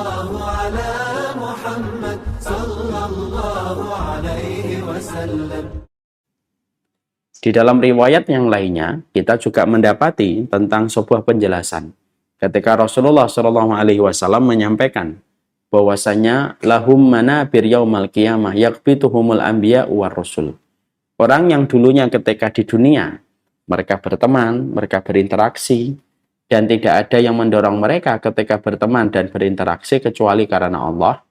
الله على محمد صلى الله عليه وسلم. Di dalam riwayat yang lainnya, kita juga mendapati tentang sebuah penjelasan. Ketika Rasulullah Shallallahu Alaihi Wasallam menyampaikan bahwasanya lahum manabir yaumal qiyamah yaqbituhumul anbiya war rusul. Orang yang dulunya ketika di dunia, mereka berteman, mereka berinteraksi, dan tidak ada yang mendorong mereka ketika berteman dan berinteraksi kecuali karena Allah.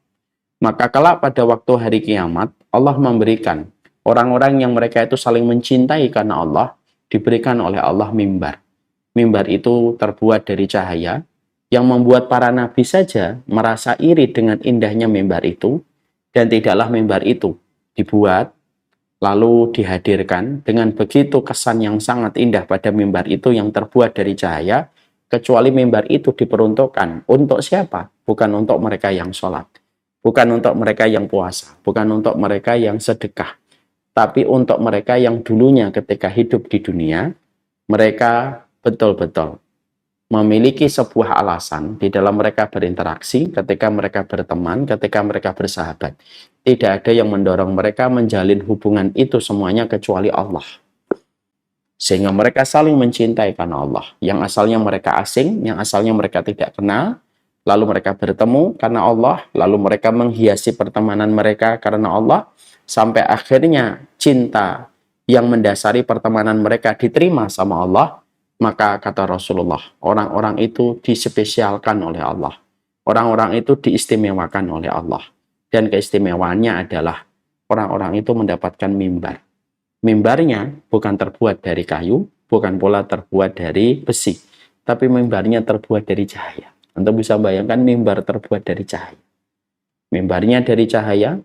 Maka kelak pada waktu hari kiamat, Allah memberikan orang-orang yang mereka itu saling mencintai karena Allah, diberikan oleh Allah mimbar. Mimbar itu terbuat dari cahaya, yang membuat para nabi saja merasa iri dengan indahnya mimbar itu, dan tidaklah mimbar itu dibuat, lalu dihadirkan dengan begitu kesan yang sangat indah pada mimbar itu yang terbuat dari cahaya, kecuali mimbar itu diperuntukkan untuk siapa? Bukan untuk mereka yang sholat, bukan untuk mereka yang puasa, bukan untuk mereka yang sedekah, tapi untuk mereka yang dulunya ketika hidup di dunia, mereka betul-betul memiliki sebuah alasan di dalam mereka berinteraksi, ketika mereka berteman, ketika mereka bersahabat. Tidak ada yang mendorong mereka menjalin hubungan itu semuanya kecuali Allah. Sehingga mereka saling mencintai karena Allah. Yang asalnya mereka asing, yang asalnya mereka tidak kenal, lalu mereka bertemu karena Allah, lalu mereka menghiasi pertemanan mereka karena Allah, sampai akhirnya cinta yang mendasari pertemanan mereka diterima sama Allah. Maka kata Rasulullah, orang-orang itu dispesialkan oleh Allah. Orang-orang itu diistimewakan oleh Allah. Dan keistimewaannya adalah orang-orang itu mendapatkan mimbar. Mimbarnya bukan terbuat dari kayu, bukan pula terbuat dari besi, tapi mimbarnya terbuat dari cahaya. Anda bisa bayangkan mimbar terbuat dari cahaya. Mimbarnya dari cahaya,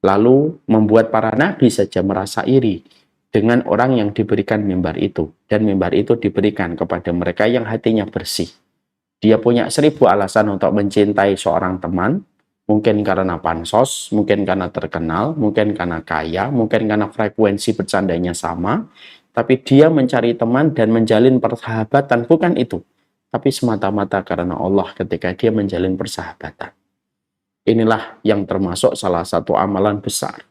lalu membuat para nabi saja merasa iri dengan orang yang diberikan mimbar itu. Dan mimbar itu diberikan kepada mereka yang hatinya bersih. Dia punya 1000 alasan untuk mencintai seorang teman, mungkin karena pansos, mungkin karena terkenal, mungkin karena kaya, mungkin karena frekuensi bercandanya sama, tapi dia mencari teman dan menjalin persahabatan bukan itu, tapi semata-mata karena Allah ketika dia menjalin persahabatan. Inilah yang termasuk salah satu amalan besar.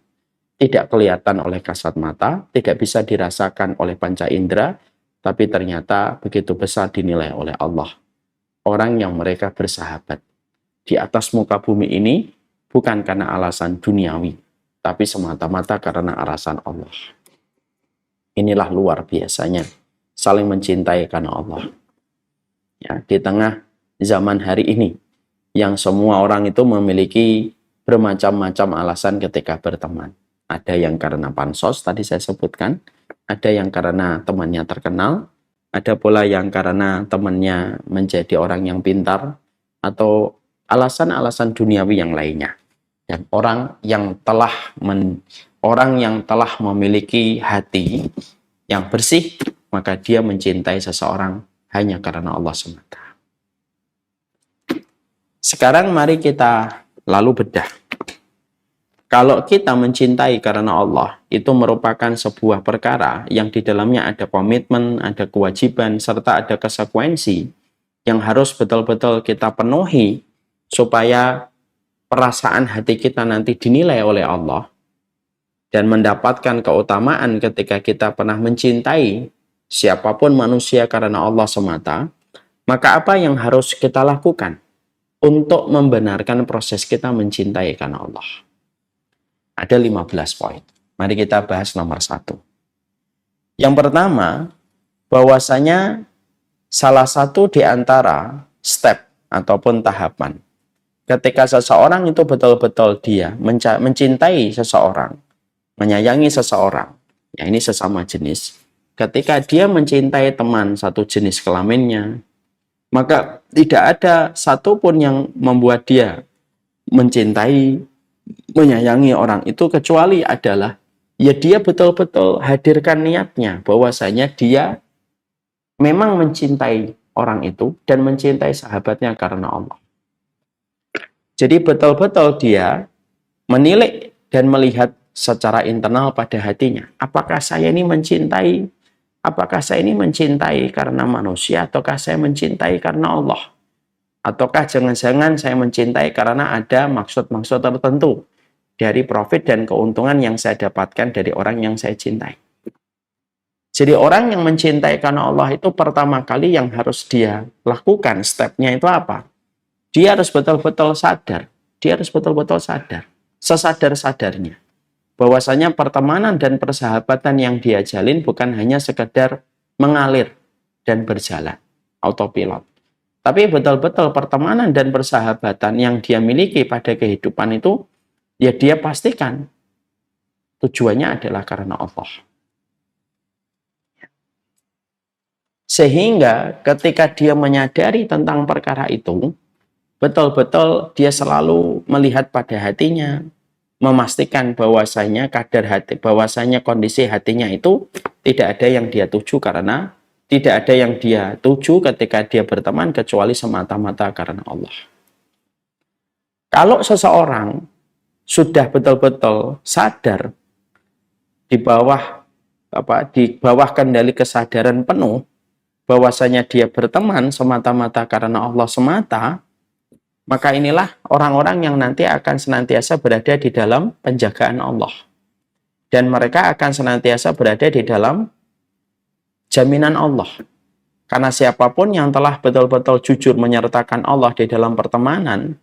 Tidak kelihatan oleh kasat mata, tidak bisa dirasakan oleh panca indera, tapi ternyata begitu besar dinilai oleh Allah. Orang yang mereka bersahabat di atas muka bumi ini bukan karena alasan duniawi, tapi semata-mata karena alasan Allah. Inilah luar biasanya saling mencintai karena Allah. Ya, di tengah zaman hari ini yang semua orang itu memiliki bermacam-macam alasan ketika berteman. Ada yang karena pansos tadi saya sebutkan, ada yang karena temannya terkenal, ada pula yang karena temannya menjadi orang yang pintar, atau alasan-alasan duniawi yang lainnya. Dan orang yang telah memiliki hati yang bersih, maka dia mencintai seseorang hanya karena Allah semata. Sekarang mari kita lalu bedah. Kalau kita mencintai karena Allah, itu merupakan sebuah perkara yang di dalamnya ada komitmen, ada kewajiban, serta ada konsekuensi yang harus betul-betul kita penuhi supaya perasaan hati kita nanti dinilai oleh Allah dan mendapatkan keutamaan ketika kita pernah mencintai siapapun manusia karena Allah semata. Maka apa yang harus kita lakukan untuk membenarkan proses kita mencintai karena Allah? Ada 15 poin. Mari kita bahas nomor 1. Yang pertama, bahwasanya salah satu di antara step ataupun tahapan ketika seseorang itu betul-betul dia mencintai seseorang, menyayangi seseorang, ya ini sesama jenis, ketika dia mencintai teman satu jenis kelaminnya, maka tidak ada satupun yang membuat dia mencintai, menyayangi orang itu kecuali adalah ya dia betul-betul hadirkan niatnya bahwasanya dia memang mencintai orang itu dan mencintai sahabatnya karena Allah. Jadi betul-betul dia menilik dan melihat secara internal pada hatinya, apakah saya ini mencintai karena manusia ataukah saya mencintai karena Allah. Ataukah jangan-jangan saya mencintai karena ada maksud-maksud tertentu dari profit dan keuntungan yang saya dapatkan dari orang yang saya cintai. Jadi orang yang mencintai karena Allah itu pertama kali yang harus dia lakukan, stepnya itu apa? Dia harus betul-betul sadar. Dia harus betul-betul sadar. Sesadar-sadarnya. Bahwasanya pertemanan dan persahabatan yang dia jalin bukan hanya sekedar mengalir dan berjalan. Autopilot. Tapi betul-betul pertemanan dan persahabatan yang dia miliki pada kehidupan itu, ya dia pastikan tujuannya adalah karena Allah. Sehingga ketika dia menyadari tentang perkara itu, betul-betul dia selalu melihat pada hatinya, memastikan bahwasanya kadar hati, bahwasanya kondisi hatinya itu tidak ada yang dia tuju karena tidak ada yang dia tuju ketika dia berteman kecuali semata-mata karena Allah. Kalau seseorang sudah betul-betul sadar di bawah kendali kesadaran penuh bahwasanya dia berteman semata-mata karena Allah semata, maka inilah orang-orang yang nanti akan senantiasa berada di dalam penjagaan Allah. Dan mereka akan senantiasa berada di dalam jaminan Allah. Karena siapapun yang telah betul-betul jujur menyertakan Allah di dalam pertemanan,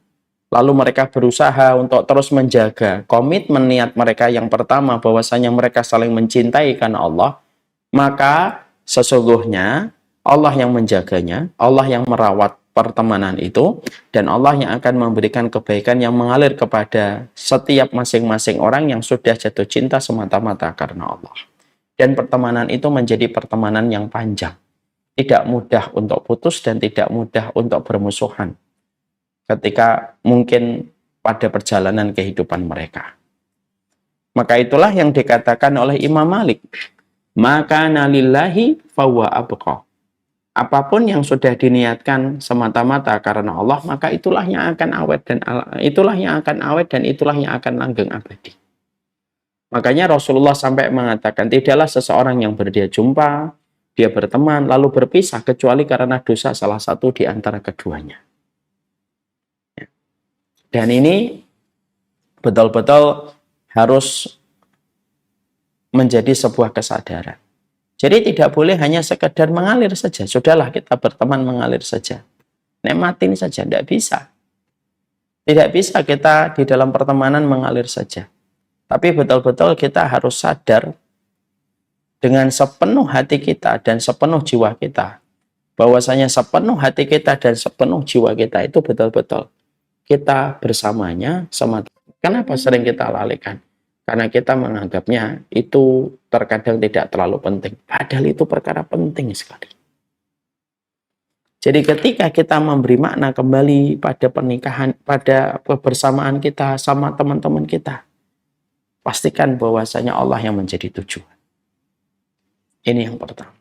lalu mereka berusaha untuk terus menjaga komitmen niat mereka yang pertama bahwasanya mereka saling mencintai karena Allah, maka sesungguhnya Allah yang menjaganya, Allah yang merawat pertemanan itu, dan Allah yang akan memberikan kebaikan yang mengalir kepada setiap masing-masing orang yang sudah jatuh cinta semata-mata karena Allah. Dan pertemanan itu menjadi pertemanan yang panjang. Tidak mudah untuk putus dan tidak mudah untuk bermusuhan ketika mungkin pada perjalanan kehidupan mereka. Maka itulah yang dikatakan oleh Imam Malik. Maka nalillahi fawa abqa. Apapun yang sudah diniatkan semata-mata karena Allah, maka itulah yang akan awet dan itulah yang akan langgeng abadi. Makanya Rasulullah sampai mengatakan, tidaklah seseorang yang berdia jumpa, dia berteman, lalu berpisah kecuali karena dosa salah satu di antara keduanya. Dan ini betul-betul harus menjadi sebuah kesadaran. Jadi tidak boleh hanya sekedar mengalir saja. Sudahlah kita berteman mengalir saja. Nikmatin saja, tidak bisa. Tidak bisa kita di dalam pertemanan mengalir saja. Tapi betul-betul kita harus sadar dengan sepenuh hati kita dan sepenuh jiwa kita. Bahwasanya sepenuh hati kita dan sepenuh jiwa kita itu betul-betul kita bersamanya sama. Kenapa sering kita lalaikan? Karena kita menganggapnya itu terkadang tidak terlalu penting. Padahal itu perkara penting sekali. Jadi ketika kita memberi makna kembali pada pernikahan, pada kebersamaan kita sama teman-teman kita, pastikan bahwasanya Allah yang menjadi tujuan. Ini yang pertama.